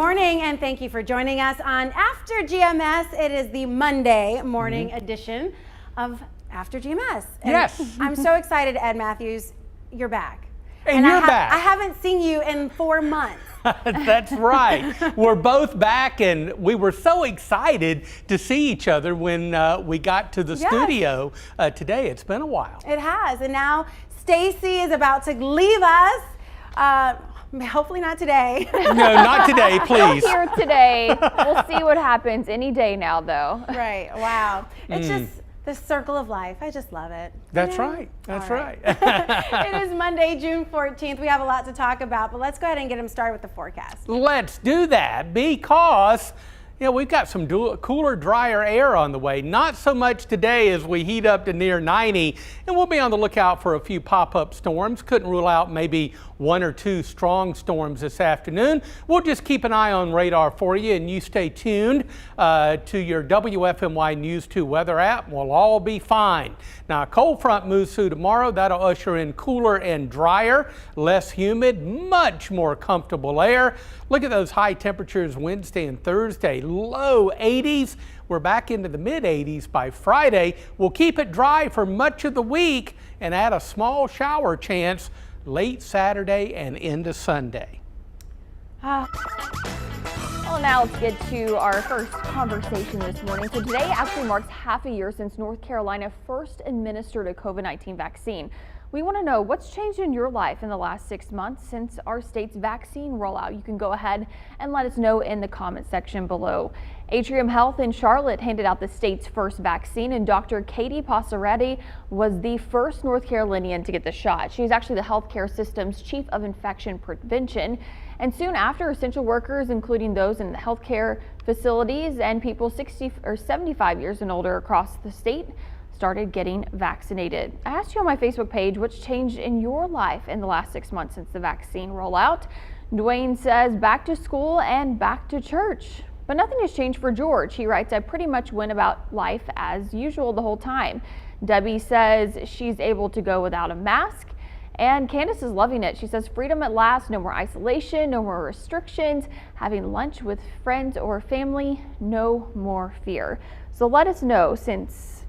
morning, and thank you for joining us on After GMS. It is the Monday morning edition of After GMS. And yes. I'm so excited, Ed Matthews, you're back. And you're back. I haven't seen you in 4 months. That's right. We're both back, and we were so excited to see each other when we got to the studio today. It's been a while. It has, and now Stacy is about to leave us. Hopefully not today. No, not today, please. Here today. We'll see what happens any day now, though. Right. Wow. It's just the circle of life. I just love it. That's right. That's right. It is Monday, June 14th. We have a lot to talk about, but let's go ahead and get them started with the forecast. Let's do that because we've got some cooler, drier air on the way. Not so much today as we heat up to near 90, and we'll be on the lookout for a few pop-up storms. Couldn't rule out maybe 1 or 2 strong storms this afternoon. We'll just keep an eye on radar for you, and you stay tuned to your WFMY News 2 weather app. We'll all be fine. Now, a cold front moves through tomorrow. That'll usher in cooler and drier, less humid, much more comfortable air. Look at those high temperatures Wednesday and Thursday. Low 80s. We're back into the mid 80s by Friday. We'll keep it dry for much of the week and add a small shower chance late Saturday and into Sunday. Well, now let's get to our first conversation this morning. So today actually marks half a year since North Carolina first administered a COVID-19 vaccine. We want to know what's changed in your life in the last 6 months since our state's vaccine rollout. You can go ahead and let us know in the comment section below. Atrium Health in Charlotte handed out the state's first vaccine, and Dr. Katie Passaretti was the first North Carolinian to get the shot. She's actually the healthcare system's chief of infection prevention. And soon after, essential workers, including those in the healthcare facilities and people 60 or 75 years and older across the state, started getting vaccinated. I asked you on my Facebook page what's changed in your life in the last 6 months since the vaccine rollout. Dwayne says back to school and back to church. But nothing has changed for George. He writes, I pretty much went about life as usual the whole time. Debbie says she's able to go without a mask. And Candace is loving it. She says freedom at last, no more isolation, no more restrictions, having lunch with friends or family, no more fear. So let us know, since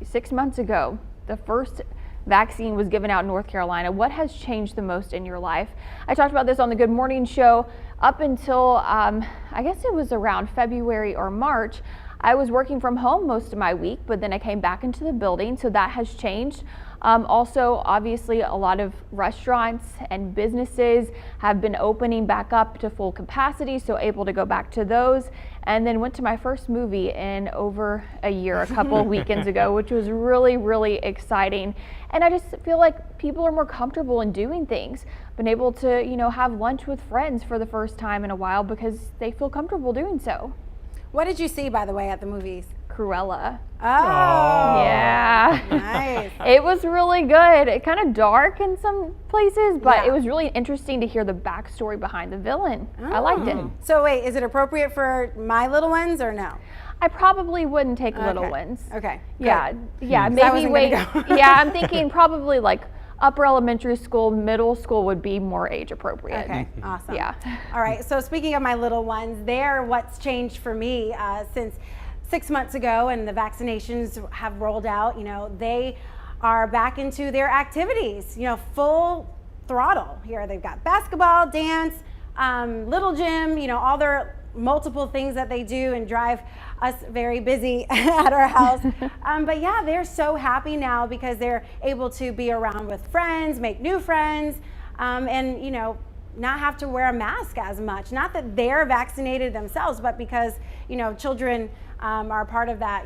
6 months ago, the first vaccine was given out in North Carolina, what has changed the most in your life? I talked about this on the Good Morning Show up until, I guess it was around February or March. I was working from home most of my week, but then I came back into the building, so that has changed. Also, obviously, a lot of restaurants and businesses have been opening back up to full capacity, so able to go back to those. And then went to my first movie in over a year, a couple of weekends ago, which was really, really exciting. And I just feel like people are more comfortable in doing things. Been able to, have lunch with friends for the first time in a while because they feel comfortable doing so. What did you see, by the way, at the movies? Cruella. Oh, yeah. Nice. It was really good. It kind of dark in some places, but it was really interesting to hear the backstory behind the villain. I liked it. So wait, is it appropriate for my little ones or no? I probably wouldn't take little ones. Okay. Yeah. Good. Yeah. I Maybe wasn't wait. gonna go. Yeah. I'm thinking probably like upper elementary school, middle school would be more age appropriate. Okay. Awesome. Yeah. All right. So speaking of my little ones, what's changed for me since 6 months ago and the vaccinations have rolled out, they are back into their activities, full throttle here. They've got basketball, dance, little gym, all their multiple things that they do and drive us very busy at our house. But yeah, they're so happy now because they're able to be around with friends, make new friends, and not have to wear a mask as much. Not that they're vaccinated themselves, but because children are part of that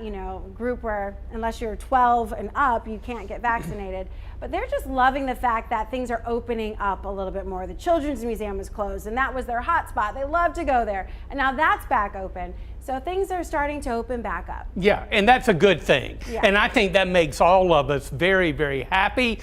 group where unless you're 12 and up, you can't get vaccinated. But they're just loving the fact that things are opening up a little bit more. The Children's Museum was closed, and that was their hot spot. They love to go there, and now that's back open. So things are starting to open back up. Yeah, and that's a good thing. Yeah. And I think that makes all of us very, very happy.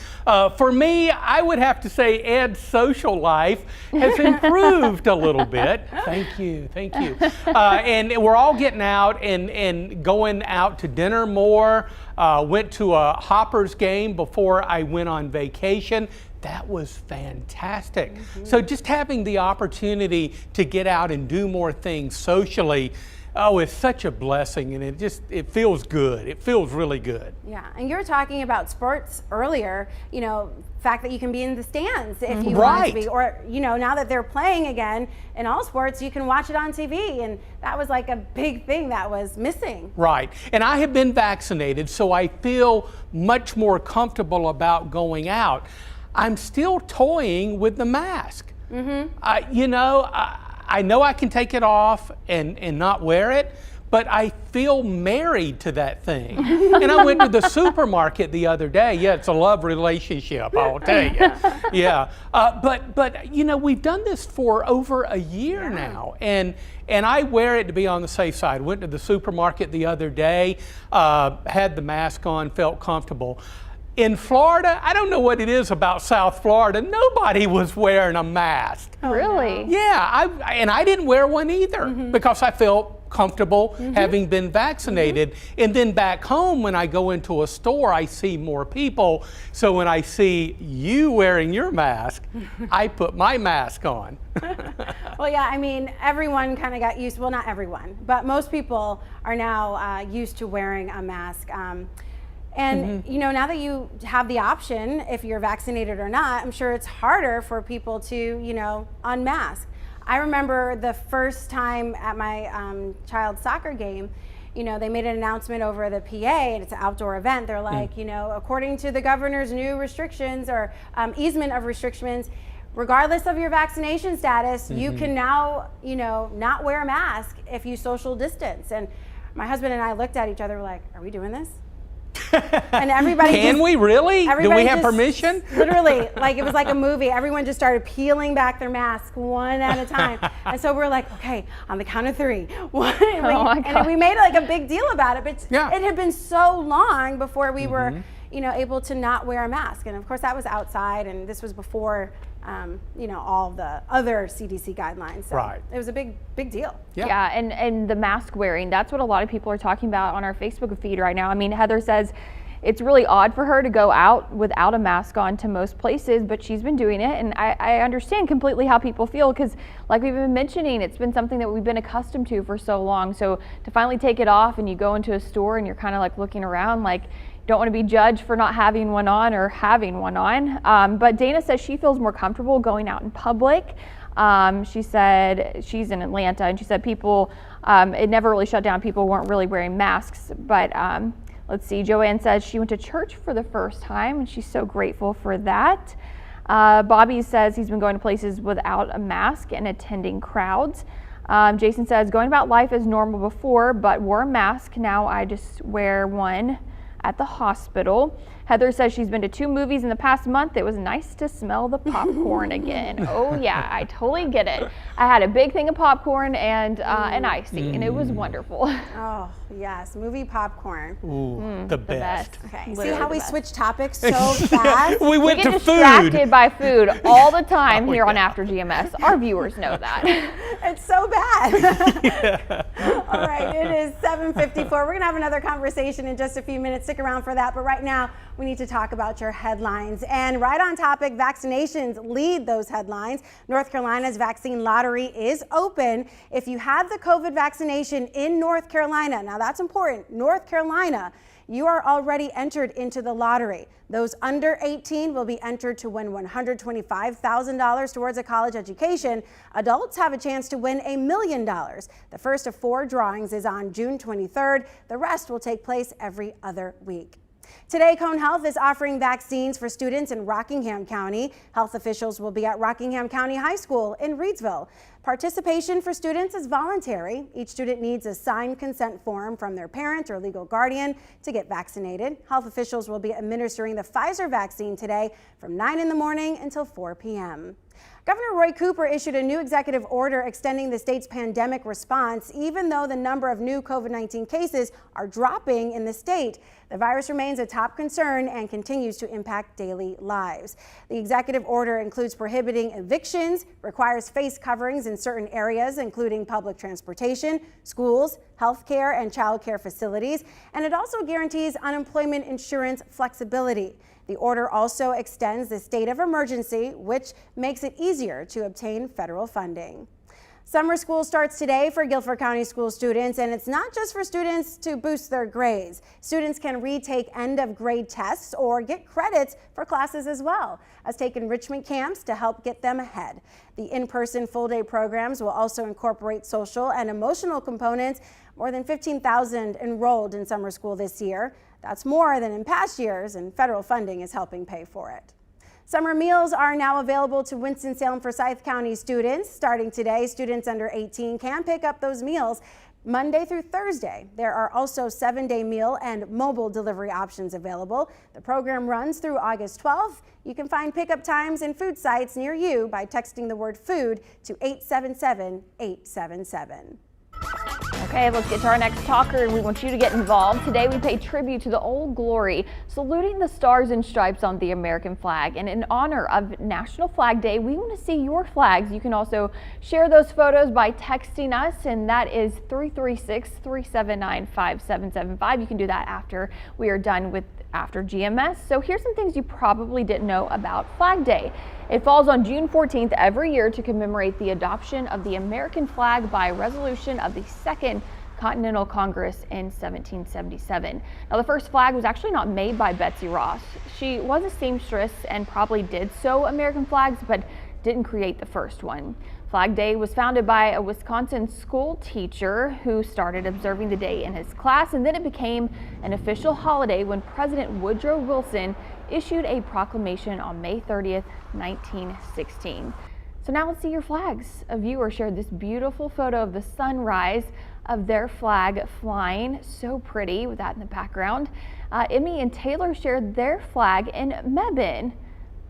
For me, I would have to say Ed's social life has improved a little bit. Thank you, thank you. And we're all getting out and going out to dinner more. Went to a Hoppers game before I went on vacation. that was fantastic. So just having the opportunity to get out and do more things socially, oh, it's such a blessing, and it feels good. It feels really good. Yeah, and you were talking about sports earlier, you know, fact that you can be in the stands if you want to be, or, you know, now that they're playing again in all sports, you can watch it on TV, and that was like a big thing that was missing. Right, and I have been vaccinated, so I feel much more comfortable about going out. I'm still toying with the mask. You know, I know I can take it off and not wear it, but I feel married to that thing. And I went to the supermarket the other day. Yeah, it's a love relationship, I'll tell you. Yeah, but you know, we've done this for over a year now, and I wear it to be on the safe side. Went to the supermarket the other day, had the mask on, felt comfortable. In Florida, I don't know what it is about South Florida. Nobody was wearing a mask. Really? Yeah, and I didn't wear one either because I felt comfortable having been vaccinated. And then back home, when I go into a store, I see more people. So when I see you wearing your mask, I put my mask on. Well, yeah, I mean, everyone kind of got used, well, not everyone, but most people are now used to wearing a mask. And, you know, now that you have the option, if you're vaccinated or not, I'm sure it's harder for people to, you know, unmask. I remember the first time at my child's soccer game, you know, they made an announcement over the PA, and it's an outdoor event. They're like, you know, according to the governor's new restrictions or easement of restrictions, regardless of your vaccination status, you can now, you know, not wear a mask if you social distance. And my husband and I looked at each other, like, are we doing this? And everybody Can we really? Do we have permission? Literally, like it was like a movie. Everyone just started peeling back their masks one at a time. And so we're like, okay, on the count of 3. And we made like a big deal about it, but it had been so long before we were, you know, able to not wear a mask. And of course that was outside, and this was before you know, all the other CDC guidelines. So it was a big deal. Yeah, and the mask wearing, that's what a lot of people are talking about on our Facebook feed right now. I mean, Heather says it's really odd for her to go out without a mask on to most places, but she's been doing it, and I understand completely how people feel, because like we've been mentioning, it's been something that we've been accustomed to for so long. So to finally take it off, and you go into a store and you're kind of like looking around like, don't want to be judged for not having one on or having one on. But Dana says she feels more comfortable going out in public. She said she's in Atlanta, and she said people, it never really shut down. People weren't really wearing masks. But let's see, Joanne says she went to church for the first time, and she's so grateful for that. Bobby says he's been going to places without a mask and attending crowds. Jason says going about life as normal before, but wore a mask. Now I just wear one at the hospital. Heather says she's been to 2 movies in the past month. It was nice to smell the popcorn again. Oh yeah, I totally get it. I had a big thing of popcorn and an icy, and it was wonderful. Oh yes, movie popcorn. Ooh, the best. Okay, Literally see how we best. switch topics so fast? We went get to distracted food. by food all the time here on After GMS. Our viewers know that. It's so bad. All right, it is 7:54. We're gonna have another conversation in just a few minutes. Stick around for that, but right now we need to talk about your headlines. And right on topic, vaccinations lead those headlines. North Carolina's vaccine lottery is open. If you have the COVID vaccination in North Carolina, now that's important, North Carolina, you are already entered into the lottery. Those under 18 will be entered to win $125,000 towards a college education. Adults have a chance to win $1 million. The first of 4 drawings is on June 23rd. The rest will take place every other week. Today, Cone Health is offering vaccines for students in Rockingham County. Health officials will be at Rockingham County High School in Reedsville. Participation for students is voluntary. Each student needs a signed consent form from their parent or legal guardian to get vaccinated. Health officials will be administering the Pfizer vaccine today from 9 in the morning until 4 p.m. Governor Roy Cooper issued a new executive order extending the state's pandemic response, even though the number of new COVID-19 cases are dropping in the state. The virus remains a top concern and continues to impact daily lives. The executive order includes prohibiting evictions, requires face coverings in certain areas, including public transportation, schools, healthcare, and child care facilities, and it also guarantees unemployment insurance flexibility. The order also extends the state of emergency, which makes it easier to obtain federal funding. Summer school starts today for Guilford County school students, and it's not just for students to boost their grades. Students can retake end of grade tests or get credits for classes as well as take enrichment camps to help get them ahead. The in-person full-day programs will also incorporate social and emotional components. More than 15,000 enrolled in summer school this year. That's more than in past years, and federal funding is helping pay for it. Summer meals are now available to Winston-Salem Forsyth County students. Starting today, students under 18 can pick up those meals Monday through Thursday. There are also 7-day meal and mobile delivery options available. The program runs through August 12th. You can find pickup times and food sites near you by texting the word food to 877-877. Okay, let's get to our next talker. We want you to get involved. Today we pay tribute to the Old Glory, saluting the stars and stripes on the American flag. And in honor of National Flag Day, we want to see your flags. You can also share those photos by texting us, and that is 336-379-5775. You can do that after we are done with after GMS. So here's some things you probably didn't know about Flag Day. It falls on June 14th every year to commemorate the adoption of the American flag by resolution of the Second Continental Congress in 1777. Now, the first flag was actually not made by Betsy Ross. She was a seamstress and probably did sew American flags, but didn't create the first one. Flag Day was founded by a Wisconsin school teacher who started observing the day in his class, and then it became an official holiday when President Woodrow Wilson issued a proclamation on May 30th, 1916. So now let's see your flags. A viewer shared this beautiful photo of the sunrise of their flag flying. So pretty with that in the background. Emmy and Taylor shared their flag in Mebane.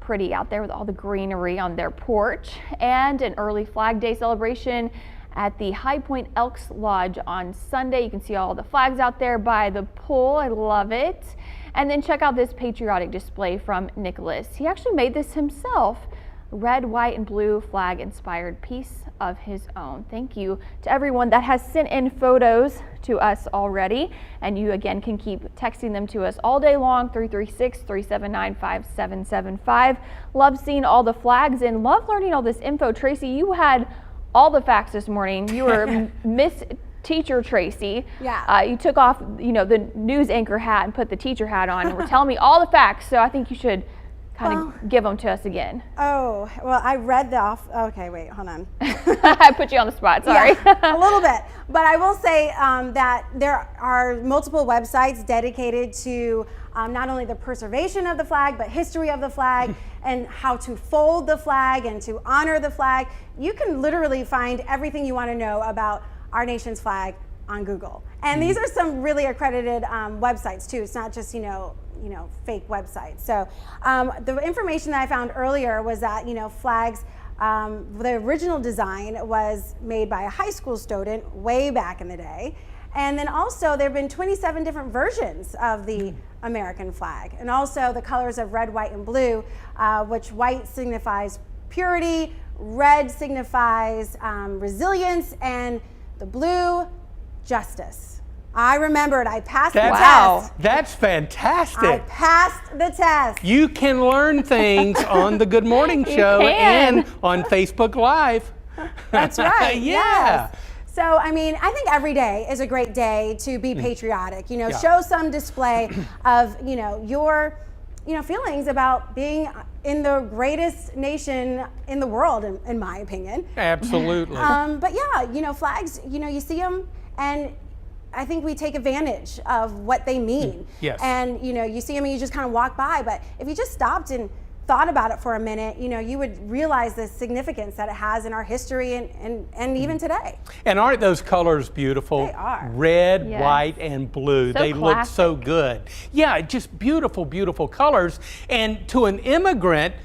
Pretty out there with all the greenery on their porch, and an early Flag Day celebration at the High Point Elks Lodge on Sunday. You can see all the flags out there by the pool. I love it. And then check out this patriotic display from Nicholas. He actually made this himself. Red, white, and blue flag inspired piece of his own. Thank you to everyone that has sent in photos to us already. And you again can keep texting them to us all day long, 336-379-5775. Love seeing all the flags and love learning all this info. Tracy, you had all the facts this morning. You were Miss Teacher Tracy. Yeah. You took off, the news anchor hat and put the teacher hat on and were telling me all the facts. So I think you should kind of give them to us again. Oh, well, I read okay, wait, hold on. I put you on the spot, sorry. Yeah, a little bit. But I will say that there are multiple websites dedicated to not only the preservation of the flag, but history of the flag and how to fold the flag and to honor the flag. You can literally find everything you want to know about our nation's flag on Google. And these are some really accredited websites too. It's not just, fake websites. So the information that I found earlier was that, flags, the original design was made by a high school student way back in the day. And then also there have been 27 different versions of the American flag. And also the colors of red, white, and blue, which white signifies purity, red signifies resilience, and the blue, justice. I remembered. I passed the test. That's fantastic. I passed the test. You can learn things on the Good Morning Show and on Facebook Live. That's right. Yeah. Yes. So, I think every day is a great day to be patriotic. Show some display of, your, feelings about being in the greatest nation in the world, in my opinion. Absolutely. But yeah, flags, you see them, and I think we take advantage of what they mean. Yes. And you see them and you just kind of walk by, but if you just stopped and thought about it for a minute, you would realize the significance that it has in our history and even today. And aren't those colors beautiful? They are. Red, Yes. white, and blue. So they look classic. so good. Yeah, just beautiful, beautiful colors. And to an immigrant,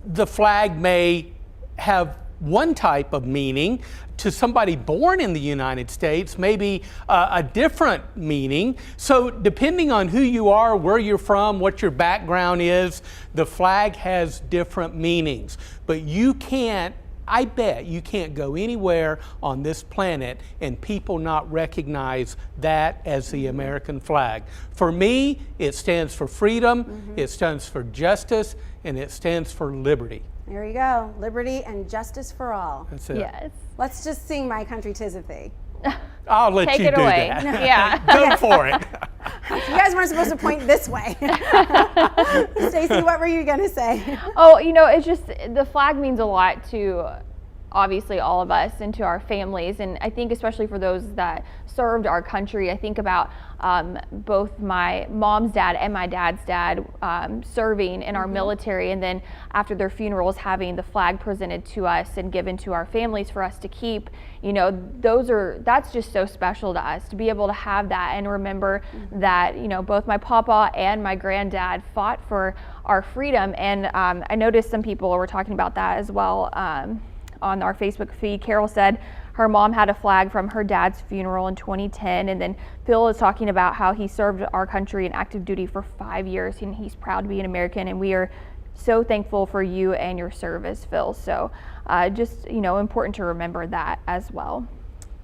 the flag may have one type of meaning. To somebody born in the United States, maybe a different meaning. So depending on who you are, where you're from, what your background is, the flag has different meanings. But you can't I bet you can't go anywhere on this planet and people not recognize that as the American flag. For me, it stands for freedom, it stands for justice, and it stands for liberty. There you go. Liberty and justice for all. That's it. Yes. Let's just sing My Country 'Tis of Thee. I'll let Take you it do away. that. Yeah. Go for it. You guys weren't supposed to point this way. Stacey, what were you going to say? Oh, it's just the flag means a lot to obviously all of us and to our families, and I think especially for those that served our country. I think about both my mom's dad and my dad's dad serving in our military, and then after their funerals having the flag presented to us and given to our families for us to keep. That's just so special to us to be able to have that and remember that both my papa and my granddad fought for our freedom. And I noticed some people were talking about that as well on our Facebook feed. Carol said her mom had a flag from her dad's funeral in 2010, and then Phil is talking about how he served our country in active duty for 5 years, and he's proud to be an American, and we are so thankful for you and your service, Phil. So just important to remember that as well.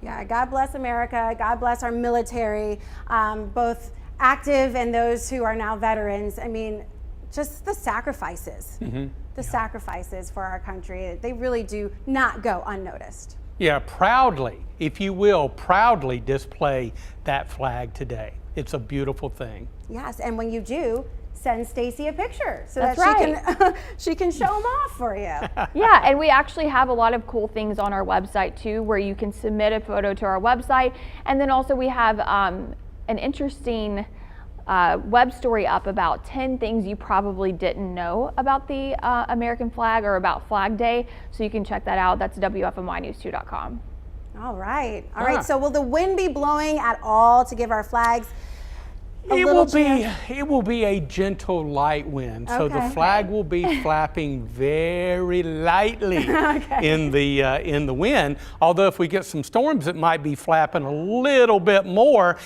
Yeah, God bless America. God bless our military, both active and those who are now veterans. I mean, just the sacrifices. The sacrifices for our country, they really do not go unnoticed. Yeah, proudly, if you will, proudly display that flag today. It's a beautiful thing. Yes, and when you do, send Stacey a picture so That's that she can show them off for you. Yeah, and we actually have a lot of cool things on our website too, where you can submit a photo to our website, and then also we have an interesting web story up about 10 things you probably didn't know about the American flag or about Flag Day. So you can check that out. That's WFMYnews2.com. All right. All right. So will the wind be blowing at all to give our flags a little chance? It will be a gentle light wind. So the flag will be flapping very lightly in the wind. Although if we get some storms, it might be flapping a little bit more.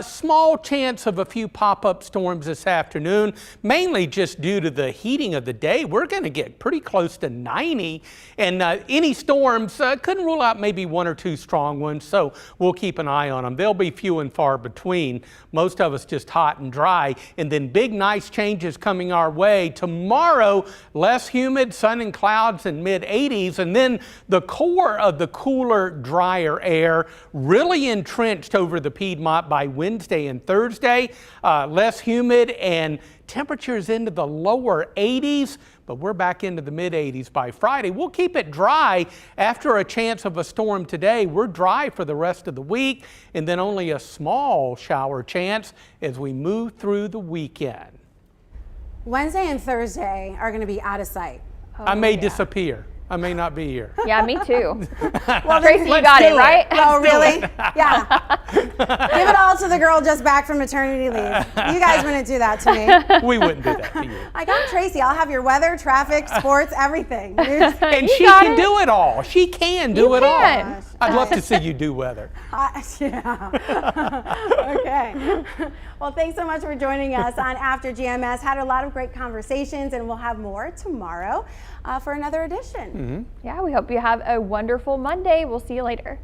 Small chance of a few pop-up storms this afternoon, mainly just due to the heating of the day. We're going to get pretty close to 90, and any storms, couldn't rule out maybe one or two strong ones. So we'll keep an eye on them. They'll be few and far between. Most of us just hot and dry, and then big nice changes coming our way. Tomorrow, less humid, sun and clouds in mid-80s, and then the core of the cooler, drier air really entrenched over the Piedmont by Wednesday and Thursday. Less humid and temperatures into the lower 80s, but we're back into the mid-80s by Friday. We'll keep it dry after a chance of a storm today. We're dry for the rest of the week, and then only a small shower chance as we move through the weekend. Wednesday and Thursday are going to be out of sight. I may disappear. I may not be here. Yeah, me too. Well, Tracy, you got it, right? Oh, really? Yeah. Give it all to the girl just back from maternity leave. You guys wouldn't do that to me. We wouldn't do that to you. I got Tracy. I'll have your weather, traffic, sports, everything. And You she got can it. do it all. She can do it can. all. I'd love to see you do weather. Yeah. Okay. Well, thanks so much for joining us on After GMS. Had a lot of great conversations, and we'll have more tomorrow for another edition. Yeah, we hope you have a wonderful Monday. We'll see you later.